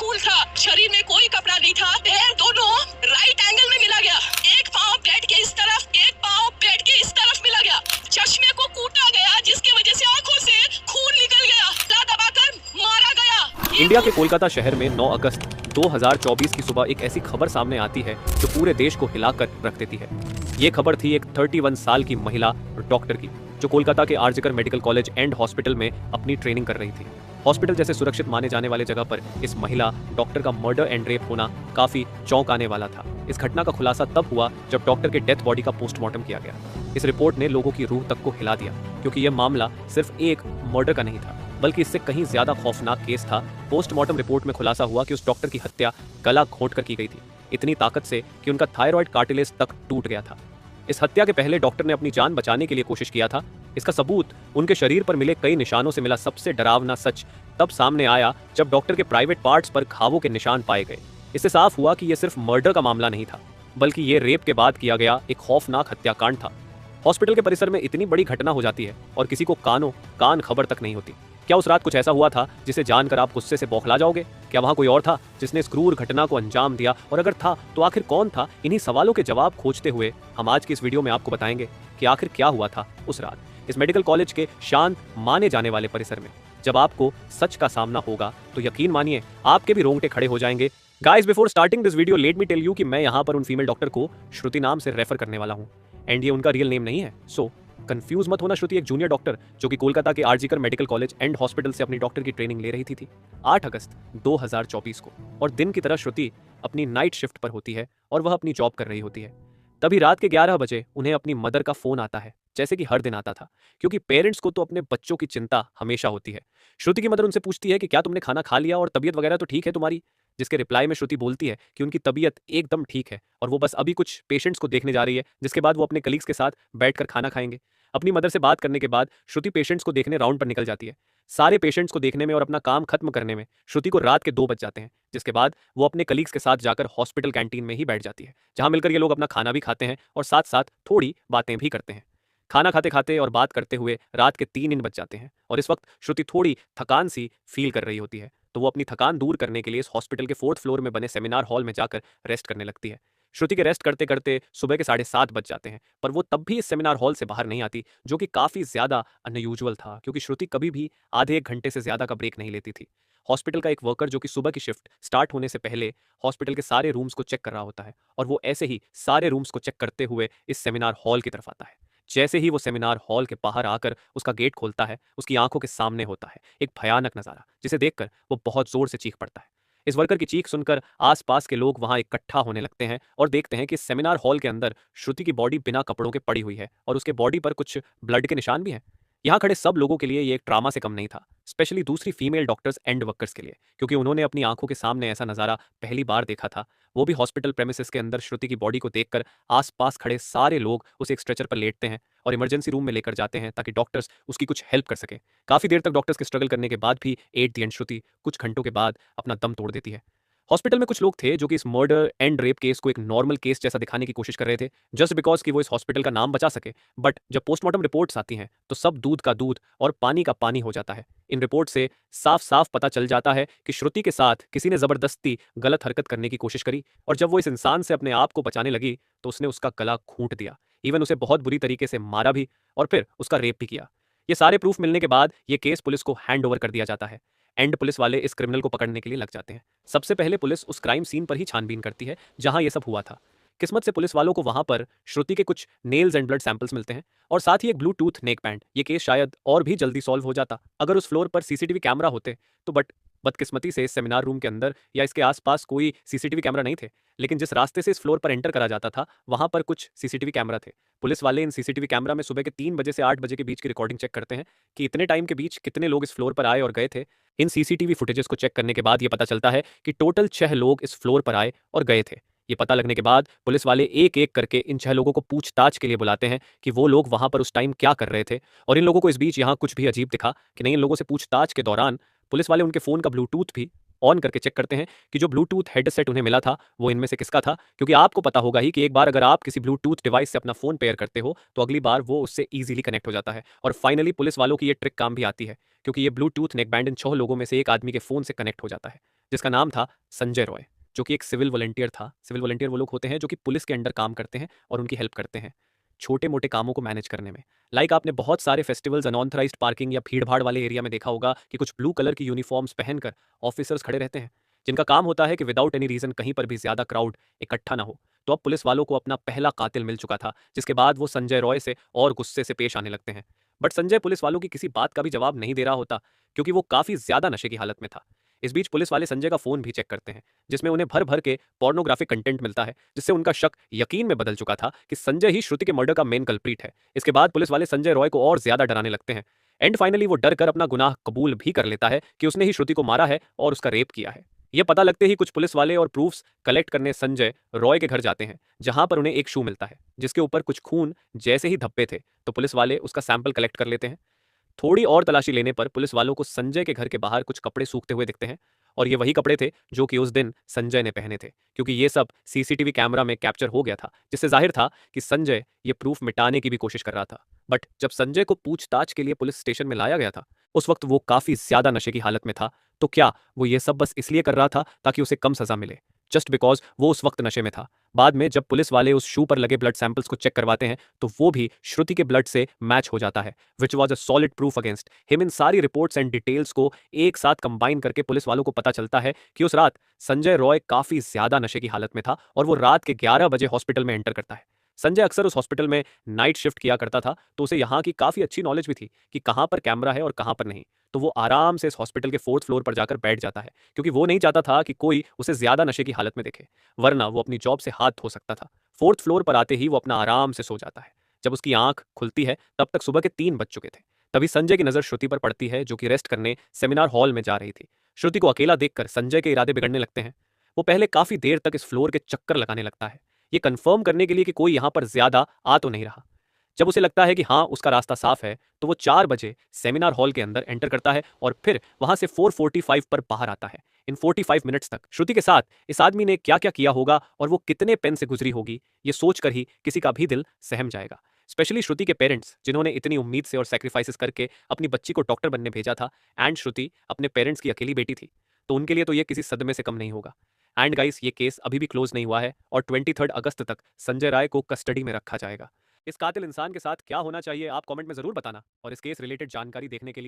खून था, शरीर में कोई कपड़ा नहीं था। पैर दोनों राइट एंगल में मिला गया। एक पाँव बेड के इस तरफ, एक पाँव बेड के इस तरफ मिला गया। चश्मे को कूटा गया, जिसकी वजह से आंखों से खून निकल गया। ला दबाकर मारा गया। इंडिया के कोलकाता शहर में 9 अगस्त 2024 की सुबह एक ऐसी खबर सामने आती है जो पूरे देश को हिलाकर रख देती है। ये खबर थी एक 31 साल की महिला डॉक्टर की, जो कोलकाता के RG Kar medical college and hospital में अपनी ट्रेनिंग कर रही थी। हॉस्पिटल जैसे सुरक्षित माने जाने वाले जगह पर इस महिला डॉक्टर का मर्डर एंड रेप होना काफी चौंकाने वाला था। इस घटना का खुलासा तब हुआ जब डॉक्टर के डेथ बॉडी का पोस्टमार्टम किया गया। इस रिपोर्ट ने लोगों की रूह तक को हिला दिया, क्योंकि यह मामला सिर्फ एक मर्डर का नहीं था, बल्कि इससे कहीं ज्यादा खौफनाक केस था। पोस्टमार्टम रिपोर्ट में खुलासा हुआ कि उस डॉक्टर की हत्या गला घोंटकर की गई थी, इतनी ताकत से कि उनका थायराइड कार्टिलेज तक टूट गया था। इस हत्या के पहले डॉक्टर ने अपनी जान बचाने के लिए कोशिश किया था। इसका सबूत उनके शरीर पर मिले कई निशानों से मिला। सबसे डरावना सच तब सामने आया जब डॉक्टर के प्राइवेट पार्ट्स पर घावों के निशान पाए गए। इससे साफ हुआ कि यह सिर्फ मर्डर का मामला नहीं था, बल्कि ये रेप के बाद किया गया एक खौफनाक हत्याकांड था। हॉस्पिटल के परिसर में इतनी बड़ी घटना हो जाती है और किसी को कान खबर तक नहीं होती। क्या उस रात कुछ ऐसा हुआ था जिसे जानकर आप गुस्से से बौखला जाओगे? क्या वहां कोई और था जिसने इस क्रूर घटना को अंजाम दिया? और अगर था तो आखिर कौन था? इन्हीं सवालों के जवाब खोजते हुए हम आज की इस वीडियो में आपको बताएंगे कि आखिर क्या हुआ था उस रात इस मेडिकल कॉलेज के शांत माने जाने वाले परिसर में। जब आपको सच का सामना होगा तो यकीन मानिए आपके भी रोंगटे खड़े हो जाएंगे। Guys, before starting this video let me tell you कि मैं यहाँ पर उन फीमेल डॉक्टर को श्रुति नाम से रेफर करने वाला हूँ, एंड ये उनका रियल नेम नहीं है। सो कंफ्यूज मत होना। श्रुति एक जूनियर डॉक्टर जो कि कोलकाता के RG Kar medical college and hospital से अपनी डॉक्टर की ट्रेनिंग ले रही थी 8 अगस्त 2024 को। और दिन की तरह श्रुति अपनी नाइट शिफ्ट पर होती है और वह अपनी जॉब कर रही होती है। तभी रात के 11 बजे उन्हें अपनी मदर का फोन आता है, जैसे कि हर दिन आता था, क्योंकि पेरेंट्स को तो अपने बच्चों की चिंता हमेशा होती है। श्रुति की मदर उनसे पूछती है कि क्या तुमने खाना खा लिया और तबीयत वगैरह तो ठीक है तुम्हारी? जिसके रिप्लाई में श्रुति बोलती है कि उनकी तबीयत एकदम ठीक है और वो बस अभी कुछ पेशेंट्स को देखने जा रही है, जिसके बाद वो अपने कलीग्स के साथ बैठकर खाना खाएंगे। अपनी मदर से बात करने के बाद श्रुति पेशेंट्स को देखने राउंड पर निकल जाती है। सारे पेशेंट्स को देखने में और अपना काम खत्म करने में श्रुति को रात के 2 बज जाते हैं, जिसके बाद वो अपने कलीग्स के साथ जाकर हॉस्पिटल कैंटीन में ही बैठ जाती है, जहां मिलकर ये लोग अपना खाना भी खाते हैं और साथ साथ थोड़ी बातें भी करते हैं। खाना खाते खाते और बात करते हुए रात के 3 बज जाते हैं और इस वक्त श्रुति थोड़ी थकान सी फील कर रही होती है, तो वो अपनी थकान दूर करने के लिए इस हॉस्पिटल के 4th फ्लोर में बने सेमिनार हॉल में जाकर रेस्ट करने लगती है। श्रुति के रेस्ट करते करते सुबह के 7:30 बज जाते हैं, पर वो तब भी इस सेमिनार हॉल से बाहर नहीं आती, जो कि काफी ज्यादा अनयूजुअल था, क्योंकि श्रुति कभी भी आधे 1 घंटे से ज्यादा का ब्रेक नहीं लेती थी। हॉस्पिटल का एक वर्कर जो कि सुबह की शिफ्ट स्टार्ट होने से पहले हॉस्पिटल के सारे रूम्स को चेक कर रहा होता है, और वो ऐसे ही सारे रूम्स को चेक करते हुए इस सेमिनार हॉल की तरफ आता है। जैसे ही वो सेमिनार हॉल के बाहर आकर उसका गेट खोलता है, उसकी आंखों के सामने होता है एक भयानक नजारा, जिसे देखकर वो बहुत जोर से चीख पड़ता है। इस वर्कर की चीख सुनकर आसपास के लोग वहां इकट्ठा होने लगते हैं और देखते हैं कि इस सेमिनार हॉल के अंदर श्रुति की बॉडी बिना कपड़ों के पड़ी हुई है और उसके बॉडी पर कुछ ब्लड के निशान भी हैं। यहाँ खड़े सब लोगों के लिए ये एक ड्रामा से कम नहीं था, स्पेशली दूसरी फीमेल डॉक्टर्स एंड वर्कर्स के लिए, क्योंकि उन्होंने अपनी आंखों के सामने ऐसा नजारा पहली बार देखा था। वो भी हॉस्पिटल प्रेमिसेस के अंदर श्रुति की बॉडी को देखकर आसपास खड़े सारे लोग उसे एक स्ट्रेचर पर लेटते हैं और इमरजेंसी रूम में लेकर जाते हैं ताकि डॉक्टर्स उसकी कुछ हेल्प कर सके। काफी देर तक डॉक्टर्स के स्ट्रगल करने के बाद भी एट द एंड श्रुति कुछ घंटों के बाद अपना दम तोड़ देती है। हॉस्पिटल में कुछ लोग थे जो कि इस मर्डर एंड रेप केस को एक नॉर्मल केस जैसा दिखाने की कोशिश कर रहे थे, जस्ट बिकॉज कि वो इस हॉस्पिटल का नाम बचा सके। बट जब पोस्टमार्टम रिपोर्ट्स आती हैं तो सब दूध का दूध और पानी का पानी हो जाता है। इन रिपोर्ट से साफ साफ पता चल जाता है कि श्रुति के साथ किसी ने जबरदस्ती गलत हरकत करने की कोशिश करी, और जब वो इस इंसान से अपने आप को बचाने लगी तो उसने उसका गला घूंट दिया, इवन उसे बहुत बुरी तरीके से मारा भी और फिर उसका रेप भी किया। ये सारे प्रूफ मिलने के बाद ये केस पुलिस को हैंड ओवर कर दिया जाता है एंड पुलिस वाले इस क्रिमिनल को पकड़ने के लिए लग जाते हैं। सबसे पहले पुलिस उस क्राइम सीन पर ही छानबीन करती है जहां यह सब हुआ था। किस्मत से पुलिस वालों को वहां पर श्रुति के कुछ नेल्स एंड ब्लड सैंपल्स मिलते हैं और साथ ही एक ब्लूटूथ नेक बैंड। ये केस शायद और भी जल्दी सॉल्व हो जाता अगर उस फ्लोर पर सीसीटीवी कैमरा होते तो, बट बदकिस्मती से इस सेमिनार रूम के अंदर या इसके आसपास कोई सीसीटीवी कैमरा नहीं थे। लेकिन जिस रास्ते से इस फ्लोर पर एंटर करा जाता था वहां पर कुछ सीसीटीवी कैमरा थे। पुलिस वाले इन सीसीटीवी कैमरा में सुबह के 3 बजे से 8 बजे के बीच की रिकॉर्डिंग चेक करते हैं कि इतने टाइम के बीच कितने लोग इस फ्लोर पर आए और गए थे। इन सीसीटीवी फुटेजेस को चेक करने के बाद ये पता चलता है कि टोटल 6 लोग इस फ्लोर पर आए और गए थे। ये पता लगने के बाद पुलिस वाले एक एक करके इन 6 लोगों को पूछताछ के लिए बुलाते हैं कि वो लोग वहां पर उस टाइम क्या कर रहे थे। और इन लोगों को इस बीच यहाँ कुछ भी अजीब दिखा कि नहीं, इन लोगों से पूछताछ के दौरान पुलिस वाले उनके फोन का ब्लूटूथ भी ऑन करके चेक करते हैं कि जो ब्लूटूथ हेडसेट उन्हें मिला था वो इनमें से किसका था, क्योंकि आपको पता होगा ही कि एक बार अगर आप किसी ब्लूटूथ डिवाइस से अपना फोन पेयर करते हो तो अगली बार वो उससे इजीली कनेक्ट हो जाता है। और फाइनली पुलिस वालों की ये ट्रिक काम भी आती है, क्योंकि ये ब्लूटूथ नेकबैंड इन 6 लोगों में से एक आदमी के फोन से कनेक्ट हो जाता है, जिसका नाम था संजय रॉय, जो कि एक सिविल वॉलंटियर था। सिविल वॉलंटियर वो लोग होते हैं जो कि पुलिस के अंडर काम करते हैं और उनकी हेल्प करते हैं छोटे मोटे कामों को मैनेज करने में। लाइक आपने बहुत सारे फेस्टिवल्स अनऑथराइज्ड पार्किंग या भीड़ भाड़ वाले एरिया में देखा होगा कि कुछ ब्लू कलर की यूनिफॉर्म्स पहनकर ऑफिसर्स खड़े रहते हैं, जिनका काम होता है कि विदाउट एनी रीजन कहीं पर भी ज्यादा क्राउड इकट्ठा ना हो। तो अब पुलिस वालों को अपना पहला कातिल मिल चुका था, जिसके बाद वो संजय रॉय से और गुस्से से पेश आने लगते हैं। बट संजय पुलिस वालों की किसी बात का भी जवाब नहीं दे रहा होता, क्योंकि वो काफी ज्यादा नशे की हालत में था। इस बीच पुलिस वाले संजय का फोन भी चेक करते हैं, जिसमें उन्हें भर भर के पोर्नोग्राफिक कंटेंट मिलता है, जिससे उनका शक यकीन में बदल चुका था कि संजय ही श्रुति के मर्डर का मेन कल्प्रीट है। इसके बाद पुलिस वाले संजय रॉय को और ज्यादा डराने लगते हैं। एंड फाइनली वो डर कर अपना गुनाह कबूल भी कर लेता है कि उसने ही श्रुति को मारा है और उसका रेप किया है। यह पता लगते ही कुछ पुलिस वाले और प्रूफ्स कलेक्ट करने संजय रॉय के घर जाते हैं, जहां पर उन्हें एक शू मिलता है जिसके ऊपर कुछ खून जैसे ही धब्बे थे। तो पुलिस वाले उसका सैंपल कलेक्ट कर लेते हैं। थोड़ी और तलाशी लेने पर पुलिस वालों को संजय के घर के बाहर कुछ कपड़े सूखते हुए दिखते हैं, और ये वही कपड़े थे जो कि उस दिन संजय ने पहने थे, क्योंकि ये सब सीसीटीवी कैमरा में कैप्चर हो गया था, जिससे जाहिर था कि संजय ये प्रूफ मिटाने की भी कोशिश कर रहा था। बट जब संजय को पूछताछ के लिए पुलिस स्टेशन में लाया गया था, उस वक्त वो काफी ज्यादा नशे की हालत में था। तो क्या वो ये सब बस इसलिए कर रहा था ताकि उसे कम सजा मिले, जस्ट बिकॉज वो उस वक्त नशे में था? बाद में जब पुलिस वाले उस शू पर लगे ब्लड सैंपल्स को चेक करवाते हैं तो वो भी श्रुति के ब्लड से मैच हो जाता है, which was a solid proof against him. इन सारी रिपोर्ट्स एंड डिटेल्स को एक साथ कंबाइन करके पुलिस वालों को पता चलता है कि उस रात संजय रॉय काफी ज्यादा नशे की हालत में था और वो रात के 11 बजे हॉस्पिटल में एंटर करता है। संजय अक्सर उस हॉस्पिटल में नाइट शिफ्ट किया करता था, तो उसे यहाँ की काफी अच्छी नॉलेज भी थी कि कहाँ पर कैमरा है और कहाँ पर नहीं। तो वो आराम से इस हॉस्पिटल के 4th फ्लोर पर जाकर बैठ जाता है, क्योंकि वो नहीं चाहता था कि कोई उसे ज्यादा नशे की हालत में देखे, वरना वो अपनी जॉब से हाथ धो सकता था। 4th फ्लोर पर आते ही वो अपना आराम से सो जाता है। जब उसकी आंख खुलती है तब तक सुबह के 3 बज चुके थे। तभी संजय की नजर श्रुति पर पड़ती है, जो कि रेस्ट करने सेमिनार हॉल में जा रही थी। श्रुति को अकेला देखकर संजय के इरादे बिगड़ने लगते हैं। वो पहले काफी देर तक इस फ्लोर के चक्कर लगाने लगता है, ये कंफर्म करने के लिए कि कोई यहाँ पर ज्यादा आ तो नहीं रहा। जब उसे लगता है कि हाँ उसका रास्ता साफ है, तो वो 4 बजे सेमिनार हॉल के अंदर एंटर करता है और फिर वहां से 4:45 पर बाहर आता है। इन 45 मिनट्स तक श्रुति के साथ इस आदमी ने क्या क्या किया होगा और वो कितने पेन से गुजरी होगी, ये सोचकर ही किसी का भी दिल सहम जाएगा। स्पेशली श्रुति के पेरेंट्स, जिन्होंने इतनी उम्मीद से और सेक्रीफाइसेस करके अपनी बच्ची को डॉक्टर बनने भेजा था, एंड श्रुति अपने पेरेंट्स की अकेली बेटी थी, तो उनके लिए तो ये किसी सदमे से कम नहीं होगा। एंड गाइस, ये केस अभी भी क्लोज नहीं हुआ है और 23 अगस्त तक संजय राय को कस्टडी में रखा जाएगा। इस कातिल इंसान के साथ क्या होना चाहिए आप कमेंट में जरूर बताना, और इस केस रिलेटेड जानकारी देखने के लिए